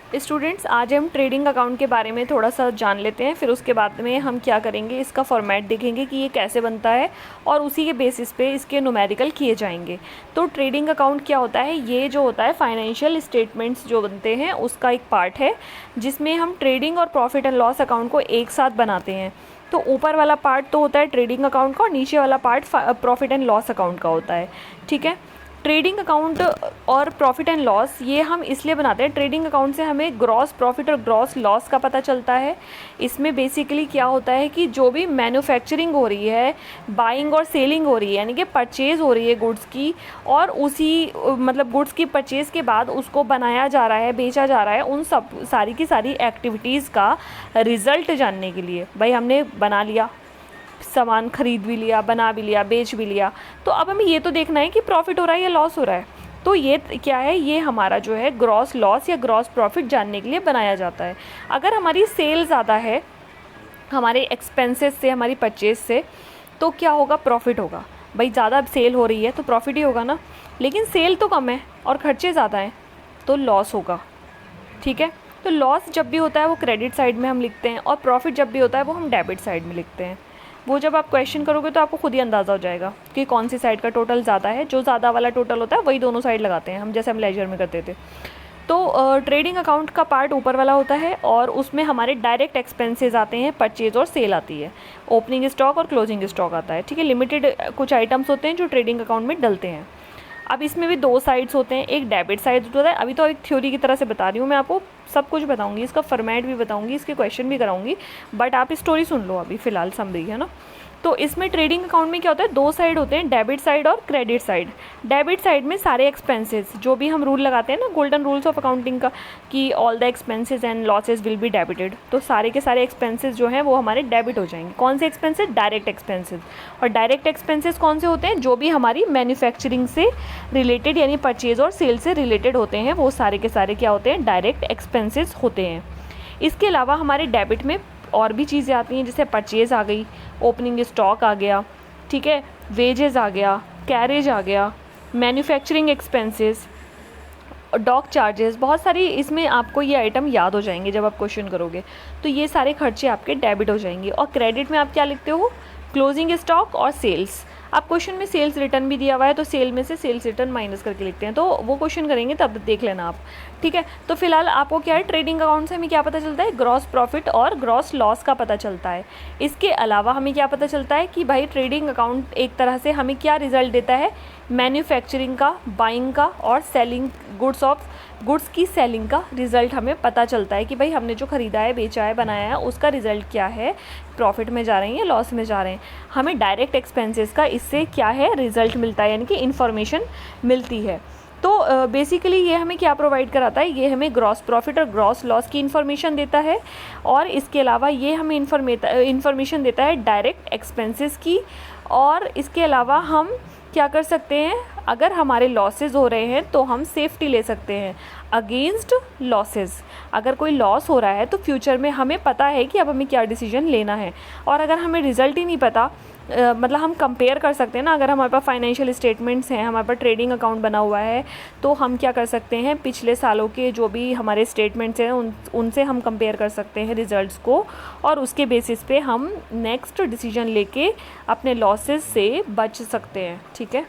Students, आज हम trading account के बारे में थोड़ा सा जान लेते हैं, फिर उसके बाद में हम क्या करेंगे, इसका फॉर्मेट देखेंगे कि ये कैसे बनता है और उसी के बेसिस पे इसके न्यूमेरिकल किए जाएंगे। तो ट्रेडिंग अकाउंट क्या होता है, ये जो होता है फाइनेंशियल स्टेटमेंट्स जो बनते हैं उसका एक पार्ट है, जिसमें हम ट्रेडिंग और प्रॉफिट एंड लॉस अकाउंट को एक साथ बनाते हैं। तो ऊपर वाला पार्ट तो होता है ट्रेडिंग अकाउंट का और नीचे वाला part profit and loss account का होता है। ठीक है, ट्रेडिंग अकाउंट और प्रॉफिट एंड लॉस ये हम इसलिए बनाते हैं, ट्रेडिंग अकाउंट से हमें ग्रॉस प्रॉफिट और ग्रॉस लॉस का पता चलता है। इसमें बेसिकली क्या होता है कि जो भी मैन्युफैक्चरिंग हो रही है, बाइंग और सेलिंग हो रही है, यानी कि परचेज़ हो रही है गुड्स की, और उसी मतलब गुड्स की परचेज़ के बाद उसको बनाया जा रहा है, बेचा जा रहा है, उन सब सारी की सारी एक्टिविटीज़ का रिज़ल्ट जानने के लिए, भाई हमने बना लिया, सामान खरीद भी लिया, बना भी लिया, बेच भी लिया, तो अब हमें ये तो देखना है कि प्रॉफिट हो रहा है या लॉस हो रहा है। तो ये क्या है, ये हमारा जो है ग्रॉस लॉस या ग्रॉस प्रॉफिट जानने के लिए बनाया जाता है। अगर हमारी सेल ज़्यादा है हमारे एक्सपेंसेस से, हमारी परचेज से, तो क्या होगा, प्रॉफिट होगा। भाई ज़्यादा सेल हो रही है तो प्रॉफिट ही होगा ना, लेकिन सेल तो कम है और खर्चे ज़्यादा हैं तो लॉस होगा। ठीक है, तो लॉस जब भी होता है वो क्रेडिट साइड में हम लिखते हैं और प्रॉफिट जब भी होता है वो हम डेबिट साइड में लिखते हैं। वो जब आप क्वेश्चन करोगे तो आपको खुद ही अंदाज़ा हो जाएगा कि कौन सी साइड का टोटल ज़्यादा है। जो ज़्यादा वाला टोटल होता है वही दोनों साइड लगाते हैं हम, जैसे हम लेजर में करते थे। तो ट्रेडिंग अकाउंट का पार्ट ऊपर वाला होता है और उसमें हमारे डायरेक्ट एक्सपेंसेस आते हैं, परचेज और सेल आती है, ओपनिंग स्टॉक और क्लोजिंग स्टॉक आता है। ठीक है, लिमिटेड कुछ आइटम्स होते हैं जो ट्रेडिंग अकाउंट में डलते हैं। अब इसमें भी दो साइड्स होते हैं, एक डेबिट साइड होता है। अभी तो एक थ्योरी की तरह से बता रही हूँ, मैं आपको सब कुछ बताऊंगी, इसका फॉर्मेट भी बताऊंगी, इसके क्वेश्चन भी कराऊंगी, बट आप स्टोरी सुन लो अभी फ़िलहाल समझी है ना। तो इसमें ट्रेडिंग अकाउंट में क्या होता है, दो साइड होते हैं, डेबिट साइड और क्रेडिट साइड। डेबिट साइड में सारे एक्सपेंसेस, जो भी हम रूल लगाते हैं ना, गोल्डन रूल्स ऑफ अकाउंटिंग का, कि all the expenses and losses will be debited, तो सारे के सारे एक्सपेंसेस जो हैं वो हमारे डेबिट हो जाएंगे। कौन से एक्सपेंसेस, डायरेक्ट एक्सपेंसेस। और डायरेक्ट एक्सपेंसेस कौन से होते हैं, जो भी हमारी मैन्युफैक्चरिंग से रिलेटेड यानी परचेज और सेल से रिलेटेड होते हैं, वो सारे के सारे क्या होते हैं, डायरेक्ट एक्सपेंसेस होते हैं। इसके अलावा हमारे डेबिट में और भी चीज़ें आती हैं, जैसे परचेज़ आ गई, ओपनिंग स्टॉक आ गया, ठीक है, वेजेस आ गया, कैरेज आ गया, मैन्युफैक्चरिंग एक्सपेंसेस, डॉक चार्जेस, बहुत सारी इसमें आपको ये आइटम याद हो जाएंगे जब आप क्वेश्चन करोगे। तो ये सारे खर्चे आपके डेबिट हो जाएंगे। और क्रेडिट में आप क्या लिखते हो, क्लोजिंग स्टॉक और सेल्स। आप क्वेश्चन में सेल्स रिटर्न भी दिया हुआ है तो सेल में से सेल्स रिटर्न माइनस करके लिखते हैं, तो वो क्वेश्चन करेंगे तब देख लेना आप। ठीक है, तो फिलहाल आपको क्या है, ट्रेडिंग अकाउंट से हमें क्या पता चलता है, ग्रॉस प्रॉफिट और ग्रॉस लॉस का पता चलता है। इसके अलावा हमें क्या पता चलता है कि भाई ट्रेडिंग अकाउंट एक तरह से हमें क्या रिजल्ट देता है, मैन्युफैक्चरिंग का, बाइंग का और सेलिंग गुड्स की सेलिंग का रिज़ल्ट हमें पता चलता है कि भाई हमने जो ख़रीदा है, बेचा है, बनाया है, उसका रिज़ल्ट क्या है, प्रॉफिट में जा रहे हैं या लॉस में जा रहे हैं। हमें डायरेक्ट एक्सपेंसेस का इससे क्या है, रिज़ल्ट मिलता है, यानी कि इन्फॉर्मेशन मिलती है। तो बेसिकली ये हमें क्या प्रोवाइड कराता है, ये हमें ग्रॉस प्रॉफिट और ग्रॉस लॉस की इन्फॉर्मेशन देता है, और इसके अलावा ये हमें इन्फॉर्मेशन देता है डायरेक्ट एक्सपेंसेस की। और इसके अलावा हम क्या कर सकते हैं, अगर हमारे लॉसेस हो रहे हैं तो हम सेफ्टी ले सकते हैं अगेंस्ट लॉसेस। अगर कोई लॉस हो रहा है तो फ्यूचर में हमें पता है कि अब हमें क्या डिसीजन लेना है। और अगर हमें रिज़ल्ट ही नहीं पता, मतलब हम कंपेयर कर सकते हैं ना, अगर हमारे पास फाइनेंशियल स्टेटमेंट्स हैं, हमारे पास ट्रेडिंग अकाउंट बना हुआ है, तो हम क्या कर सकते हैं, पिछले सालों के जो भी हमारे स्टेटमेंट्स हैं उनसे हम कंपेयर कर सकते हैं रिज़ल्ट्स को, और उसके बेसिस पे हम नेक्स्ट डिसीजन लेके अपने लॉसेस से बच सकते हैं। ठीक है।